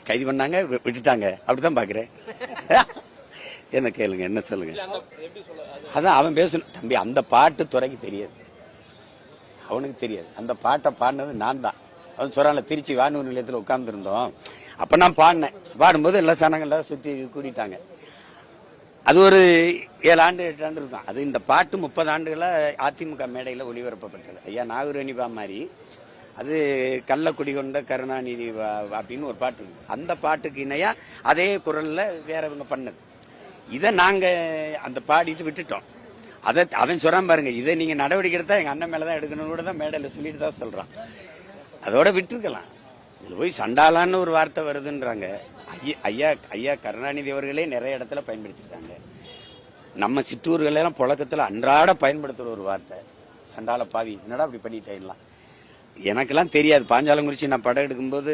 கைது பண்ணாங்க, விட்டுட்டாங்க. அப்படிதான் பாக்குறேன். என்ன கேளுங்க, என்ன சொல்லுங்க. அதான் அவன் பேசணும் தம்பி. அந்த பாட்டு துறைக்கு தெரியாது, அவனுக்கு தெரியாது. அந்த பாட்டை பாடினது நான் தான். அவன் சொல்றான்ல, திருச்சி வானூர் நிலையத்தில் உட்கார்ந்து இருந்தோம், அப்ப நான் பாடினேன். பாடும்போது எல்லா சனங்கள்லாம் சுத்தி கூட்டிட்டாங்க. அது ஒரு 7 ஆண்டு 8 ஆண்டு இருக்கும். அது இந்த பாட்டு 30 ஆண்டுகளா அதிமுக மேடையில் ஒளிபரப்பப்பட்டது. ஐயா நாகூரணிபா மாதிரி. அது கள்ளக்குடி கொண்ட கருணாநிதி அப்படின்னு ஒரு பாட்டு இருக்கு. அந்த பாட்டுக்கு இணையா அதே குரல்ல வேறவங்க பண்ணது. இதை நாங்க அந்த பாடிட்டு விட்டுட்டோம். அதை அவன் சொல்றான் பாருங்க, இதை நீங்க நடவடிக்கை எடுத்தா எங்க அண்ணன் மேலதான் எடுக்கணும் கூட தான் மேடையில் சொல்லிட்டு தான் சொல்றான். அதோட விட்டுருக்கலாம். இதுல போய் சண்டாலான்னு ஒரு வார்த்தை வருதுன்றாங்க. ஐயா ஐயா கருணாநிதி அவர்களே நிறைய இடத்துல பயன்படுத்திட்டாங்க. நம்ம சிற்றூர்கள் எல்லாம் புழக்கத்துல அன்றாட பயன்படுத்துற ஒரு வார்த்தை சண்டால பாவி, என்னடா அப்படி பண்ணிட்டேன். எனக்கெல்லாம் தெரியாது. பாஞ்சாலங்குறிச்சி நான் படம் எடுக்கும்போது